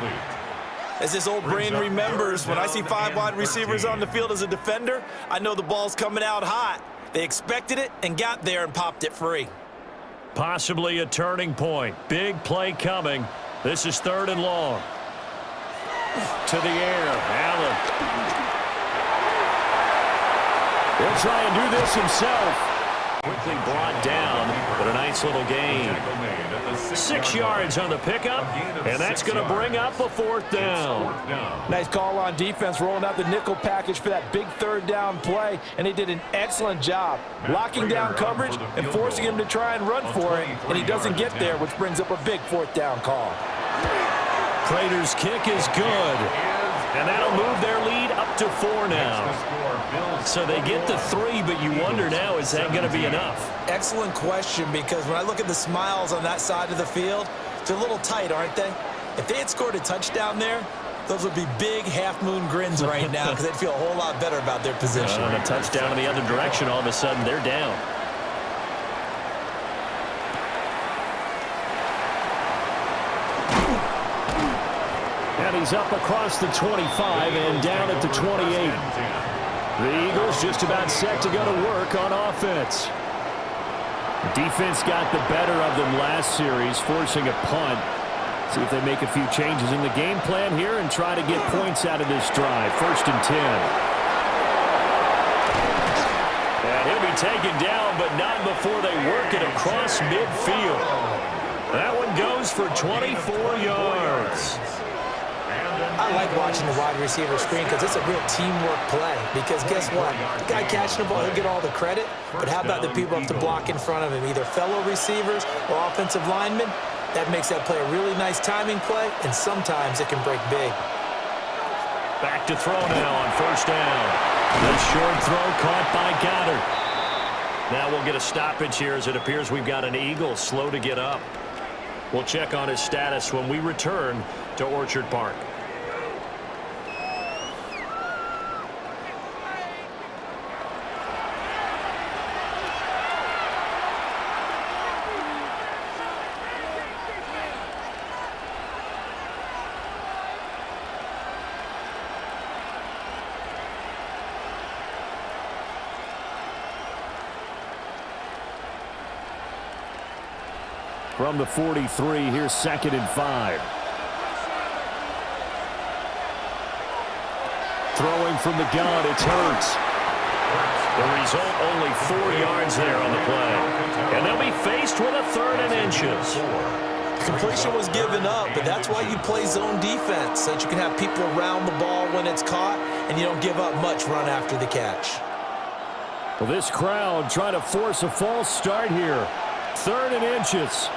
As this old brain remembers, when I see 5 wide receivers on the field as a defender, I know the ball's coming out hot. They expected it and got there and popped it free. Possibly a turning point. Big play coming. This is 3rd and long. To the air, Allen. He'll try and do this himself. Quickly brought down, but a nice little gain. 6 yards on the pickup, and that's going to bring up a 4th down. Nice call on defense, rolling out the nickel package for that big 3rd down play, and they did an excellent job locking down coverage and forcing him to try and run for it, and he doesn't get there, which brings up a big 4th down call. Prater's kick is good, and that'll move their lead up to 4 now. So they get to 3, but you wonder now, is that going to be enough? Excellent question, because when I look at the smiles on that side of the field, they're a little tight, aren't they? If they had scored a touchdown there, those would be big half-moon grins right now because they'd feel a whole lot better about their position. And a touchdown in the other direction, all of a sudden they're down. And he's up across the 25 and down at the 28. The Eagles just about set to go to work on offense. Defense got the better of them last series, forcing a punt. See if they make a few changes in the game plan here and try to get points out of this drive. 1st and 10. And he'll be taken down, but not before they work it across midfield. That one goes for 24 yards. I like watching the wide receiver screen because it's a real teamwork play. Because guess what? The guy catching the ball, he'll get all the credit. But how about the people up to block in front of him, either fellow receivers or offensive linemen? That makes that play a really nice timing play, and sometimes it can break big. Back to throw now on 1st down. The short throw caught by Goddard. Now we'll get a stoppage here as it appears we've got an Eagle slow to get up. We'll check on his status when we return to Orchard Park. from the 43. Here's 2nd and 5. Throwing from the gun, it's Hurts. The result, only 4 yards there on the play. And they'll be faced with a 3rd and inches. Completion was given up, but that's why you play zone defense, so that you can have people around the ball when it's caught, and you don't give up much run after the catch. Well, this crowd trying to force a false start here. 3rd and inches.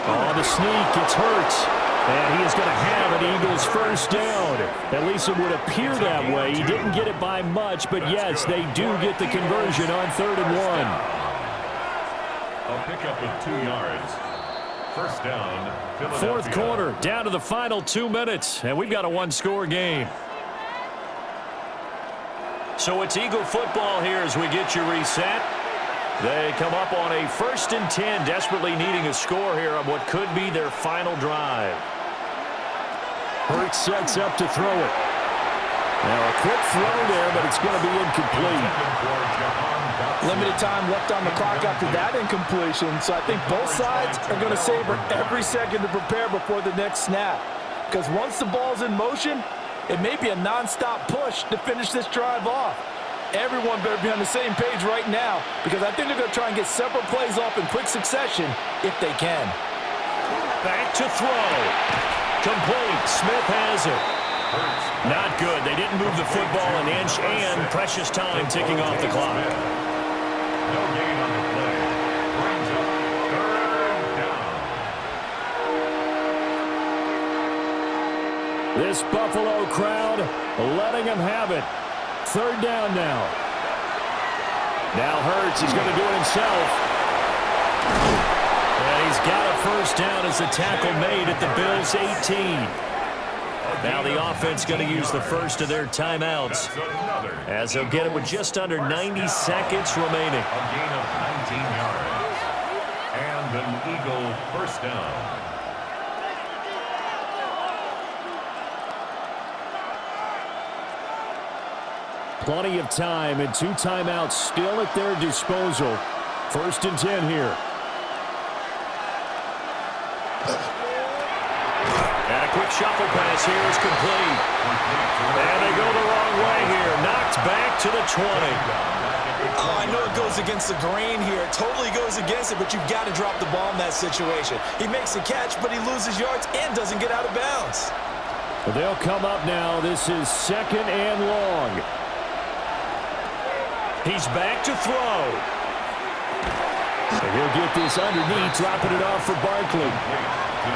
On the sneak, it's Hurts. And he is going to have an Eagles first down. At least it would appear that way. He didn't get it by much, but yes, they do get the conversion on 3rd and 1. A pickup of 2 yards. First down, Philadelphia. 4th quarter, down to the final 2 minutes, and we've got a 1-score game. So it's Eagle football here as we get you reset. They come up on a 1st and 10, desperately needing a score here on what could be their final drive. Hurts sets up to throw it. Now a quick throw there, but it's going to be incomplete. Limited time left on the clock after that incompletion, so I think both sides are going to savor every second to prepare before the next snap. Because once the ball's in motion, it may be a non-stop push to finish this drive off. Everyone better be on the same page right now, because I think they're going to try and get several plays off in quick succession if they can. Back to throw. Complete. Smith has it. Not good. They didn't move the football an inch, and precious time ticking off the clock. No gain on the play. Brings up 3rd down. This Buffalo crowd letting them have it. 3rd down now. Now Hurts, he's going to do it himself. And he's got a first down as the tackle made at the Bills' 18. Now the offense going to use the first of their timeouts, as they'll get it with just under 90 seconds remaining. A gain of 19 yards. And an Eagle first down. Plenty of time and 2 timeouts still at their disposal. 1st and 10 here. And a quick shuffle pass here is complete. And they go the wrong way here. Knocked back to the 20. Oh, I know it goes against the grain here. It totally goes against it, but you've got to drop the ball in that situation. He makes the catch, but he loses yards and doesn't get out of bounds. Well, they'll come up now. This is 2nd and long. He's back to throw. And he'll get this underneath, dropping it off for Barkley.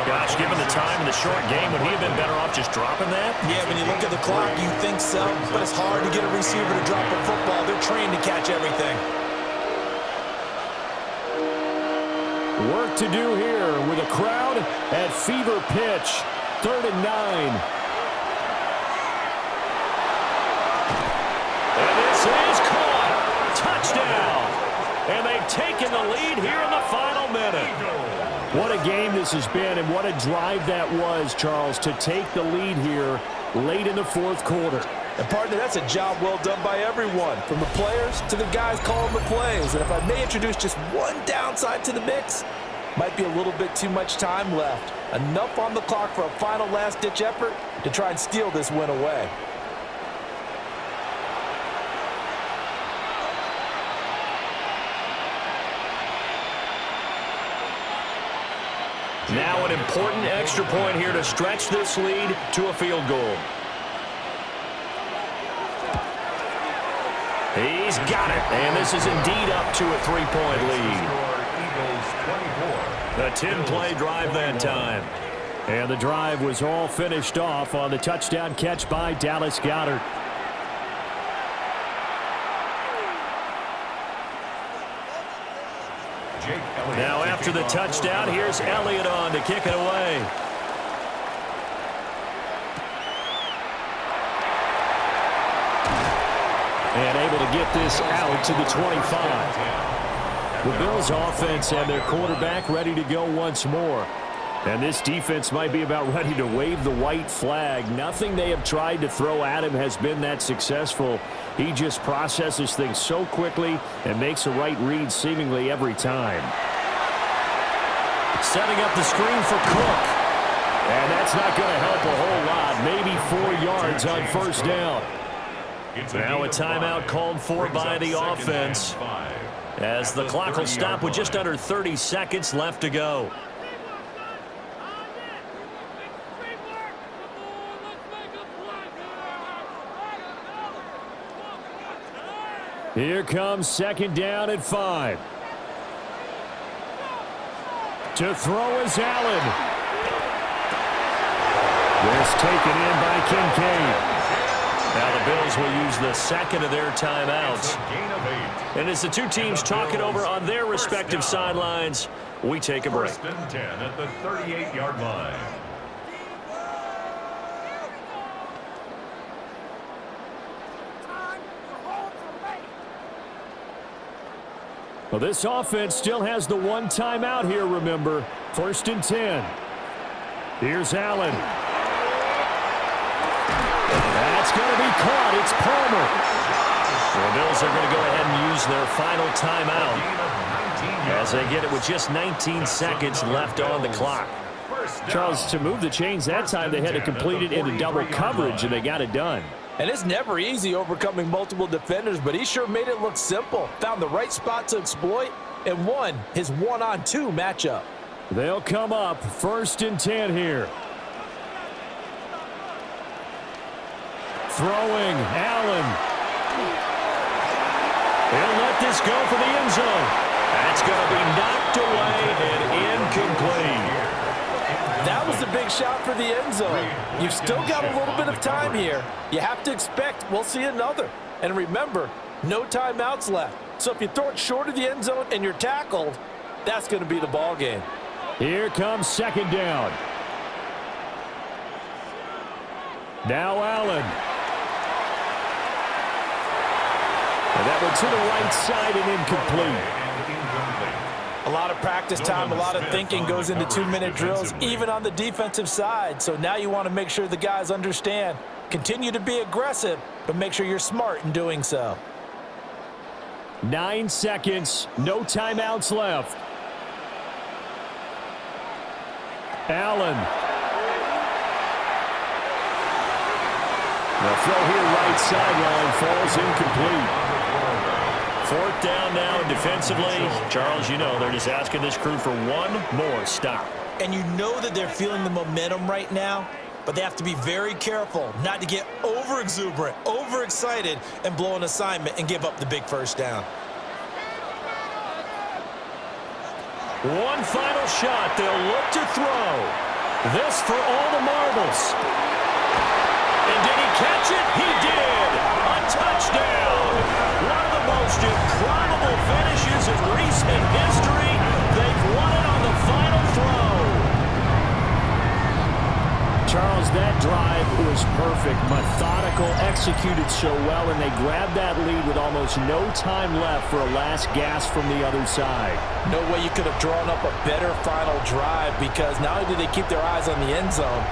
Gosh, given the time in the short game, would he have been better off just dropping that? Yeah, when you look at the clock, you think so, but it's hard to get a receiver to drop a football. They're trained to catch everything. Work to do here with a crowd at fever pitch. 3rd and 9. And this is caught. Touchdown. And they've taken the lead here in the final minute. What a game this has been, and what a drive that was, Charles, to take the lead here late in the 4th quarter. And, partner, that's a job well done by everyone, from the players to the guys calling the plays. And if I may introduce just one downside to the mix, might be a little bit too much time left. Enough on the clock for a final last-ditch effort to try and steal this win away. Now an important extra point here to stretch this lead to a field goal. He's got it, and this is indeed up to a 3-point lead. A 10-play drive that time. And the drive was all finished off on the touchdown catch by Dallas Goedert. Now after the touchdown, here's Elliott on to kick it away. And able to get this out to the 25. The Bills offense and their quarterback ready to go once more. And this defense might be about ready to wave the white flag. Nothing they have tried to throw at him has been that successful. He just processes things so quickly and makes a right read seemingly every time. Setting up the screen for Cook. And that's not going to help a whole lot. Maybe 4 yards on first down. Now a timeout called for by the offense, as the clock will stop with just under 30 seconds left to go. Here comes second down at 5. To throw is Allen. This taken in by Kincaid. Now the Bills will use the second of their timeouts. And as the two teams talk it over on their respective sidelines, we take a break. First and 10 at the 38-yard line. Well, this offense still has the one timeout here, remember. First and 10. Here's Allen. That's going to be caught. It's Palmer. The Bills are going to go ahead and use their final timeout as they get it with just 19 seconds left on the clock. Charles, to move the chains that time, they had to complete it into double coverage, and they got it done. And it's never easy overcoming multiple defenders, but he sure made it look simple. Found the right spot to exploit and won his 1-on-2 matchup. They'll come up first and 10 here. Throwing, Allen. He'll let this go for the end zone. That's going to be knocked away and incomplete. That was the big shot for the end zone. You've still got a little bit of time here. You have to expect we'll see another. And remember, no timeouts left. So if you throw it short of the end zone and you're tackled, that's going to be the ball game. Here comes second down. Now Allen. And that one to the right side and incomplete. A lot of practice time, a lot of thinking goes into 2-minute drills, even on the defensive side. So now you want to make sure the guys understand. Continue to be aggressive, but make sure you're smart in doing so. 9 seconds, no timeouts left. Allen. The throw here right sideline falls incomplete. Fourth down now defensively. Charles, you know they're just asking this crew for one more stop. And you know that they're feeling the momentum right now, but they have to be very careful not to get over-exuberant, over-excited, and blow an assignment and give up the big first down. One final shot. They'll look to throw. This for all the marbles. And did he catch it? He did. A touchdown. One of the most improbable finishes in recent history. They've won it on the final throw. Charles, that drive was perfect. Methodical, executed so well, and they grabbed that lead with almost no time left for a last gasp from the other side. No way you could have drawn up a better final drive, because not only did they keep their eyes on the end zone,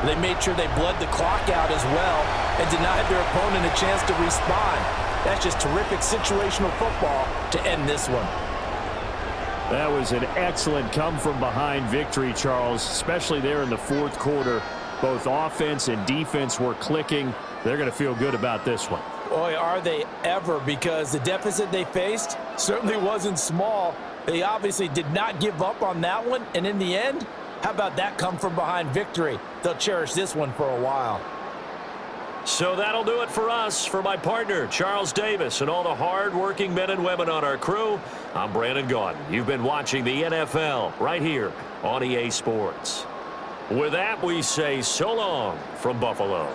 they made sure they bled the clock out as well and denied their opponent a chance to respond. That's just terrific situational football to end this one. That was an excellent come-from-behind victory, Charles, especially there in the fourth quarter. Both offense and defense were clicking. They're going to feel good about this one. Boy, are they ever, because the deficit they faced certainly wasn't small. They obviously did not give up on that one, and in the end, how about that come-from-behind victory? They'll cherish this one for a while. So that'll do it for us. For my partner, Charles Davis, and all the hard-working men and women on our crew, I'm Brandon Gaudin. You've been watching the NFL right here on EA Sports. With that, we say so long from Buffalo.